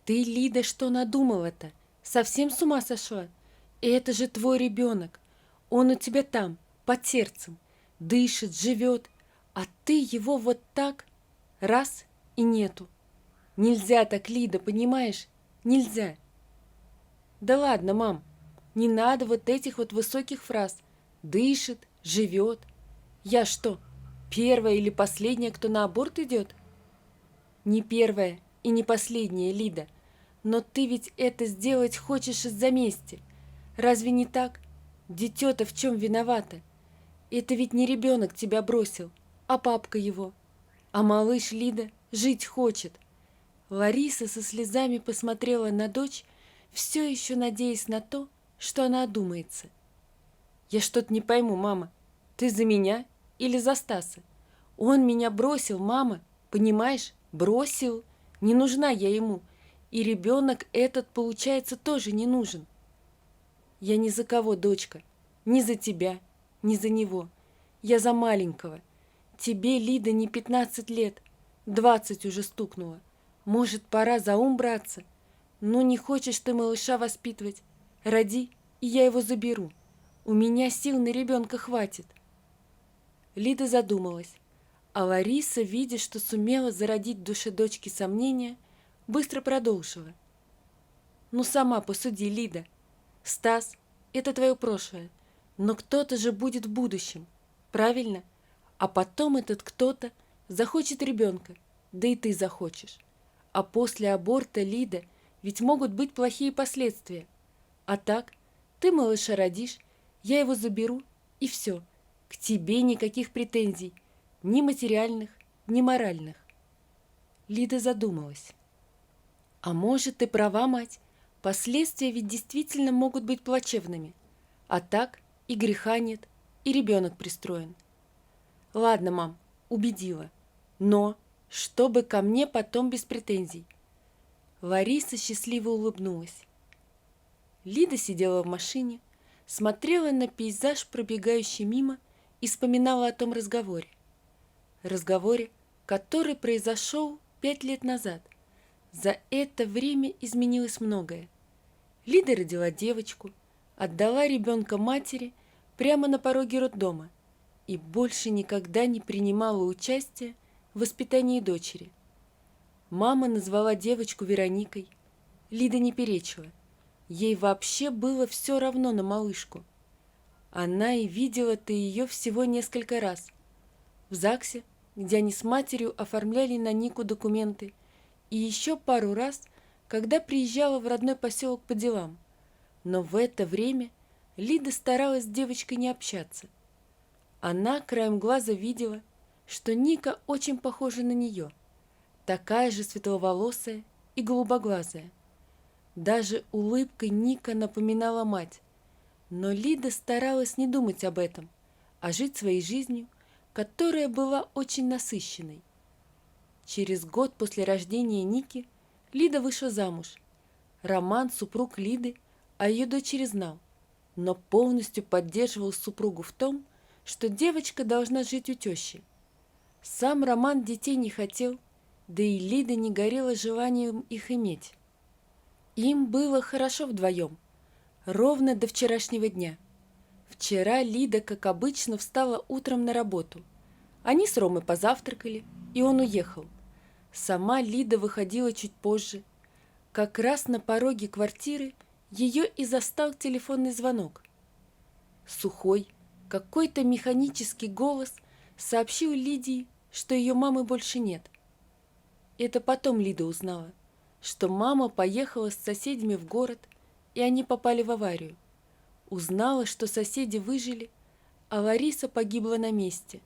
Ты, Лида, что надумала-то? Совсем с ума сошла? Это же твой ребенок. Он у тебя там, под сердцем, дышит, живет, а ты его вот так раз и нету. Нельзя так, Лида, понимаешь? Нельзя. Да ладно, мам, не надо вот этих вот высоких фраз. Дышит, живет. Я что, первая или последняя, кто на аборт идет? Не первая и не последняя, Лида. Но ты ведь это сделать хочешь из-за мести. Разве не так? Дитё-то в чем виновата? Это ведь не ребенок тебя бросил, а папка его. А малыш Лида жить хочет. Лариса со слезами посмотрела на дочь, все еще надеясь на то, что она одумается. «Я что-то не пойму, мама. Ты за меня или за Стаса? Он меня бросил, мама. Понимаешь? Бросил. Не нужна я ему. И ребенок этот, получается, тоже не нужен. Я ни за кого, дочка. Ни за тебя, ни за него. Я за маленького. Тебе, Лида, не 15 лет. 20 уже стукнуло. Может, пора за ум браться? Ну, не хочешь ты малыша воспитывать? Роди, и я его заберу. У меня сил на ребенка хватит. Лида задумалась, а Лариса, видя, что сумела зародить в душе дочки сомнения, быстро продолжила. Ну, сама посуди, Лида. Стас – это твое прошлое, но кто-то же будет в будущем, правильно? А потом этот кто-то захочет ребенка, да и ты захочешь. А после аборта, Лида, ведь могут быть плохие последствия. А так, ты малыша родишь, я его заберу, и все. К тебе никаких претензий, ни материальных, ни моральных. Лида задумалась. А может, ты права, мать, последствия ведь действительно могут быть плачевными. А так и греха нет, и ребенок пристроен. Ладно, мам, убедила. Но чтобы ко мне потом без претензий. Лариса счастливо улыбнулась. Лида сидела в машине, смотрела на пейзаж, пробегающий мимо, и вспоминала о том разговоре. Разговоре, который произошел 5 лет назад. За это время изменилось многое. Лида родила девочку, отдала ребенка матери прямо на пороге роддома и больше никогда не принимала участия в воспитании дочери. Мама назвала девочку Вероникой. Лида не перечила. Ей вообще было все равно на малышку. Она и видела-то ее всего несколько раз. В ЗАГСе, где они с матерью оформляли на Нику документы, и еще пару раз, когда приезжала в родной поселок по делам. Но в это время Лида старалась с девочкой не общаться. Она краем глаза видела, что Ника очень похожа на нее, такая же светловолосая и голубоглазая. Даже улыбкой Ника напоминала мать, но Лида старалась не думать об этом, а жить своей жизнью, которая была очень насыщенной. Через год после рождения Ники Лида вышла замуж. Роман, супруг Лиды, о ее дочери знал, но полностью поддерживал супругу в том, что девочка должна жить у тещи. Сам Роман детей не хотел, да и Лида не горела желанием их иметь. Им было хорошо вдвоем, ровно до вчерашнего дня. Вчера Лида, как обычно, встала утром на работу. Они с Ромой позавтракали, и он уехал. Сама Лида выходила чуть позже. Как раз на пороге квартиры ее и застал телефонный звонок. Сухой, какой-то механический голос сообщил Лидии, что ее мамы больше нет. Это потом Лида узнала, что мама поехала с соседями в город, и они попали в аварию. Узнала, что соседи выжили, а Лариса погибла на месте.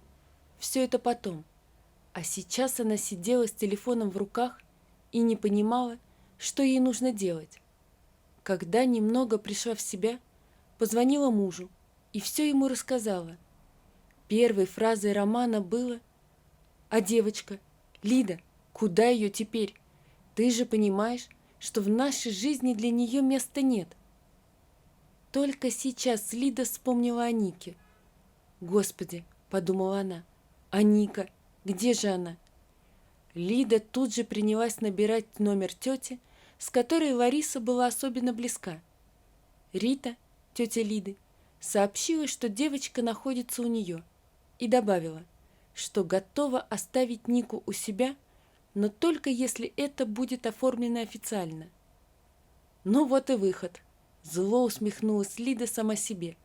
Все это потом. А сейчас она сидела с телефоном в руках и не понимала, что ей нужно делать. Когда немного пришла в себя, позвонила мужу и все ему рассказала. Первой фразой Романа было: «А девочка? Лида, куда ее теперь? Ты же понимаешь, что в нашей жизни для нее места нет». Только сейчас Лида вспомнила о Нике. «Господи», — подумала она, — «а Ника? Где же она?» Лида тут же принялась набирать номер тети, с которой Лариса была особенно близка. Рита, тетя Лиды, сообщила, что девочка находится у нее, и добавила, что готова оставить Нику у себя, но только если это будет оформлено официально. Ну вот и выход. Зло усмехнулась Лида сама себе.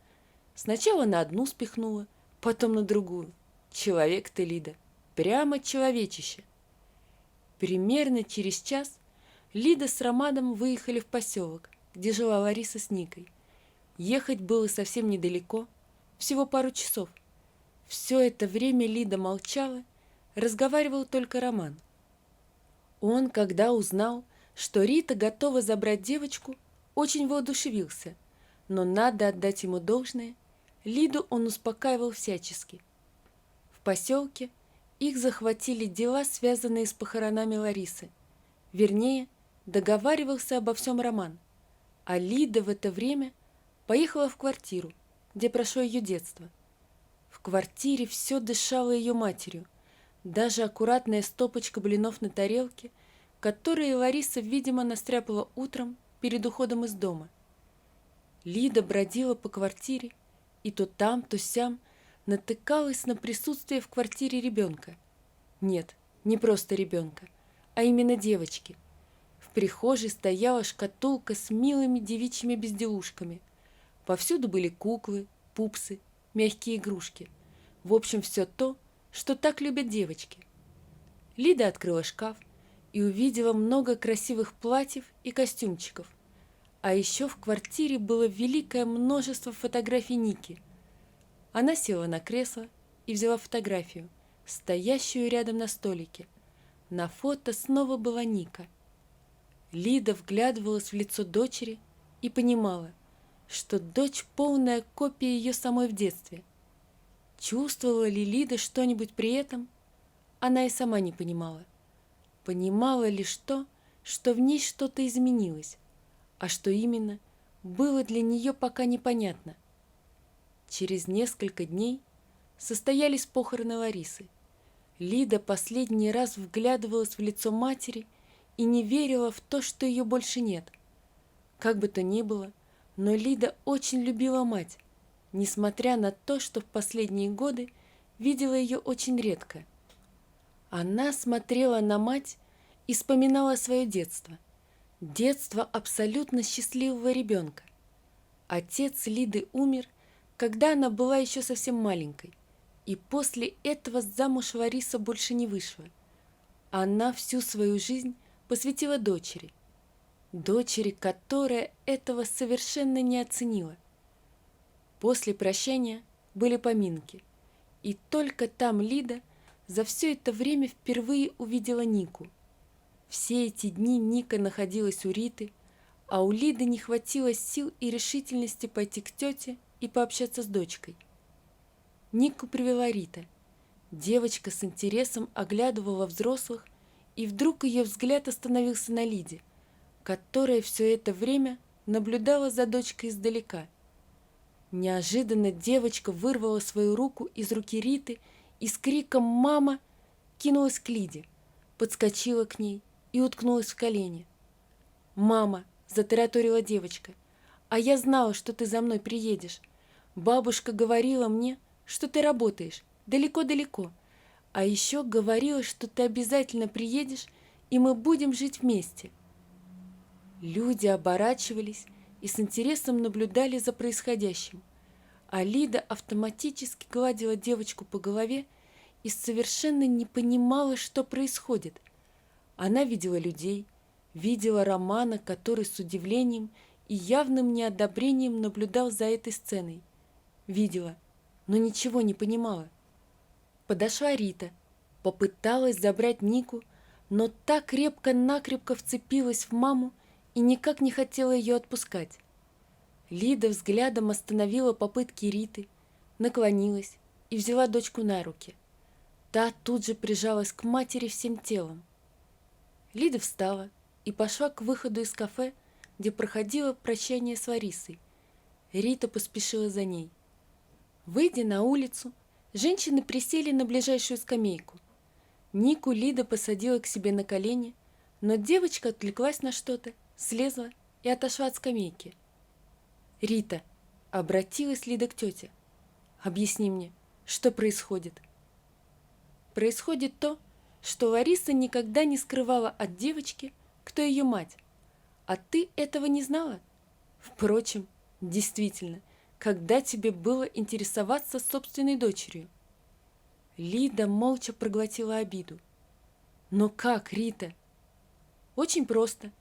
Сначала на одну спихнула, потом на другую. Человек ты, Лида, прямо человечище. Примерно через час Лида с Романом выехали в поселок, где жила Лариса с Никой. Ехать было совсем недалеко, всего пару часов. Все это время Лида молчала, разговаривал только Роман. Он, когда узнал, что Рита готова забрать девочку, очень воодушевился, но надо отдать ему должное, Лиду он успокаивал всячески. В поселке их захватили дела, связанные с похоронами Ларисы. Вернее, договаривался обо всем Роман, а Лида в это время поехала в квартиру, где прошло ее детство. В квартире все дышало ее матерью, даже аккуратная стопочка блинов на тарелке, которые Лариса, видимо, настряпала утром перед уходом из дома. Лида бродила по квартире и то там, то сям натыкалась на присутствие в квартире ребенка. Нет, не просто ребенка, а именно девочки. В прихожей стояла шкатулка с милыми девичьими безделушками. Повсюду были куклы, пупсы, мягкие игрушки. В общем, все то, что так любят девочки. Лида открыла шкаф и увидела много красивых платьев и костюмчиков. А еще в квартире было великое множество фотографий Ники. Она села на кресло и взяла фотографию, стоящую рядом на столике. На фото снова была Ника. Лида вглядывалась в лицо дочери и понимала, что дочь полная копия ее самой в детстве. Чувствовала ли Лида что-нибудь при этом? Она и сама не понимала. Понимала лишь то, что в ней что-то изменилось, а что именно, было для нее пока непонятно. Через несколько дней состоялись похороны Ларисы. Лида последний раз вглядывалась в лицо матери и не верила в то, что ее больше нет. Как бы то ни было, но Лида очень любила мать, несмотря на то, что в последние годы видела ее очень редко. Она смотрела на мать и вспоминала свое детство. Детство абсолютно счастливого ребенка. Отец Лиды умер, когда она была еще совсем маленькой, и после этого замуж Лариса больше не вышла. Она всю свою жизнь посвятила дочери, которая этого совершенно не оценила. После прощания были поминки, и только там Лида за все это время впервые увидела Нику. Все эти дни Ника находилась у Риты, а у Лиды не хватило сил и решительности пойти к тете и пообщаться с дочкой. Нику привела Рита. Девочка с интересом оглядывала взрослых, и вдруг ее взгляд остановился на Лиде, которая все это время наблюдала за дочкой издалека. Неожиданно девочка вырвала свою руку из руки Риты и с криком «Мама!» кинулась к Лиде, подскочила к ней и уткнулась в колени. «Мама!» – затараторила девочка. «А я знала, что ты за мной приедешь. Бабушка говорила мне, что ты работаешь далеко-далеко. А еще говорила, что ты обязательно приедешь, и мы будем жить вместе». Люди оборачивались и с интересом наблюдали за происходящим. А Лида автоматически гладила девочку по голове и совершенно не понимала, что происходит. Она видела людей, видела Романа, который с удивлением и явным неодобрением наблюдал за этой сценой. Видела, но ничего не понимала. Подошла Рита, попыталась забрать Нику, но та крепко-накрепко вцепилась в маму и никак не хотела ее отпускать. Лида взглядом остановила попытки Риты, наклонилась и взяла дочку на руки. Та тут же прижалась к матери всем телом. Лида встала и пошла к выходу из кафе, где проходило прощание с Ларисой. Рита поспешила за ней. Выйдя на улицу, женщины присели на ближайшую скамейку. Нику Лида посадила к себе на колени, Но девочка отвлеклась на что-то, слезла и отошла от скамейки. «Рита», — обратилась Лида к тете, — «объясни мне, что происходит?» Происходит то, что Лариса никогда не скрывала от девочки, кто ее мать. А ты этого не знала? Впрочем, действительно, когда тебе было интересоваться собственной дочерью? Лида молча проглотила обиду. Но как, Рита? Очень просто.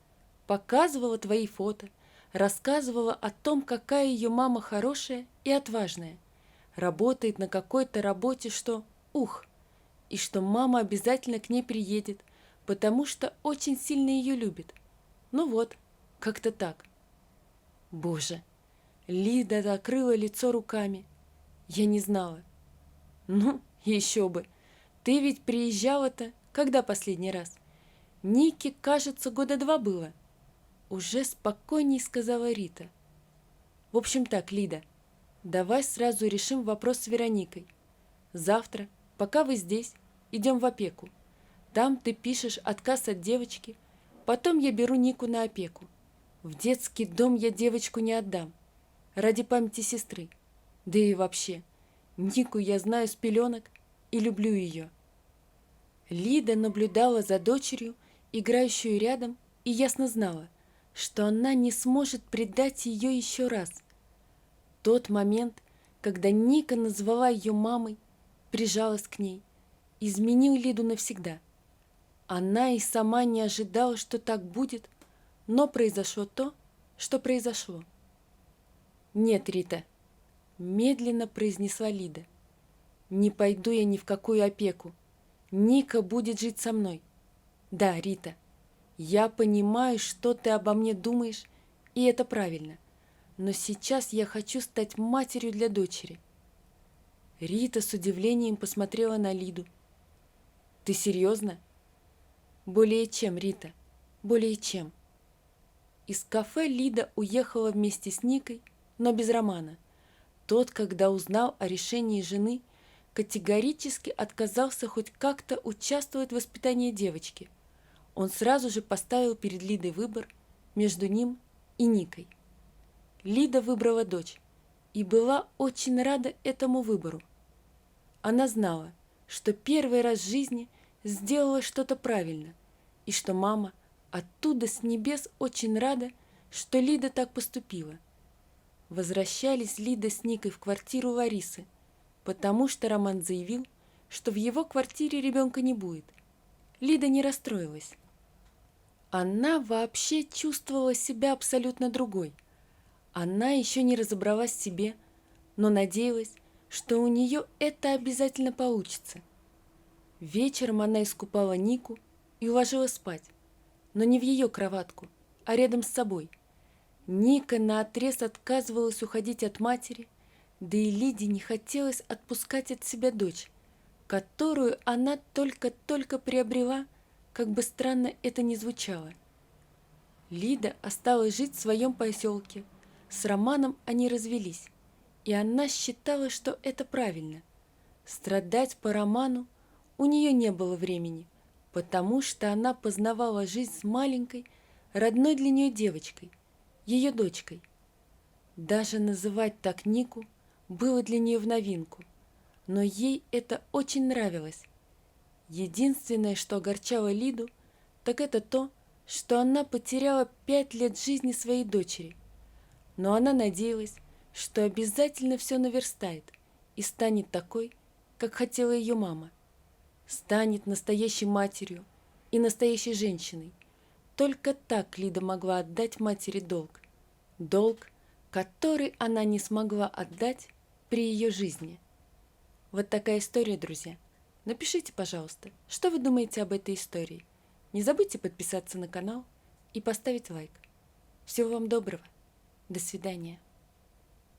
Показывала твои фото, рассказывала о том, какая ее мама хорошая и отважная. Работает на какой-то работе, что и что мама обязательно к ней приедет, потому что очень сильно ее любит. Ну вот, как-то так. Боже, Лида закрыла лицо руками. Я не знала. Ну, еще бы. Ты ведь приезжала-то, когда последний раз? Нике, кажется, 2 года было. Уже спокойней сказала Рита. В общем так, Лида, давай сразу решим вопрос с Вероникой. Завтра, пока вы здесь, идем в опеку. Там ты пишешь отказ от девочки, потом я беру Нику на опеку. В детский дом я девочку не отдам, ради памяти сестры. Да и вообще, Нику я знаю с пеленок и люблю ее. Лида наблюдала за дочерью, играющую рядом, и ясно знала, что она не сможет предать ее еще раз. Тот момент, когда Ника назвала ее мамой, прижалась к ней, изменил Лиду навсегда. Она и сама не ожидала, что так будет, но произошло то, что произошло. «Нет, Рита», — медленно произнесла Лида, — «не пойду я ни в какую опеку. Ника будет жить со мной. Да, Рита, я понимаю, что ты обо мне думаешь, и это правильно. Но сейчас я хочу стать матерью для дочери». Рита с удивлением посмотрела на Лиду. «Ты серьезно?» «Более чем, Рита, более чем». Из кафе Лида уехала вместе с Никой, но без Романа. Тот, когда узнал о решении жены, категорически отказался хоть как-то участвовать в воспитании девочки. Он сразу же поставил перед Лидой выбор между ним и Никой. Лида выбрала дочь и была очень рада этому выбору. Она знала, что первый раз в жизни сделала что-то правильно, и что мама оттуда с небес очень рада, что Лида так поступила. Возвращались Лида с Никой в квартиру Ларисы, потому что Роман заявил, что в его квартире ребенка не будет. Лида не расстроилась. Она вообще чувствовала себя абсолютно другой. Она еще не разобралась в себе, но надеялась, что у нее это обязательно получится. Вечером она искупала Нику и уложила спать, но не в ее кроватку, а рядом с собой. Ника наотрез отказывалась уходить от матери, да и Лиде не хотелось отпускать от себя дочь, которую она только-только приобрела, как бы странно это ни звучало. Лида осталась жить в своем поселке. С Романом они развелись, и она считала, что это правильно. Страдать по Роману у нее не было времени, потому что она познавала жизнь с маленькой, родной для нее девочкой, ее дочкой. Даже называть так Нику было для нее в новинку, но ей это очень нравилось. Единственное, что огорчало Лиду, так это то, что она потеряла 5 лет жизни своей дочери. Но она надеялась, что обязательно все наверстает и станет такой, как хотела ее мама. Станет настоящей матерью и настоящей женщиной. Только так Лида могла отдать матери долг. Долг, который она не смогла отдать при ее жизни. Вот такая история, друзья. Напишите, пожалуйста, что вы думаете об этой истории. Не забудьте подписаться на канал и поставить лайк. Всего вам доброго. До свидания.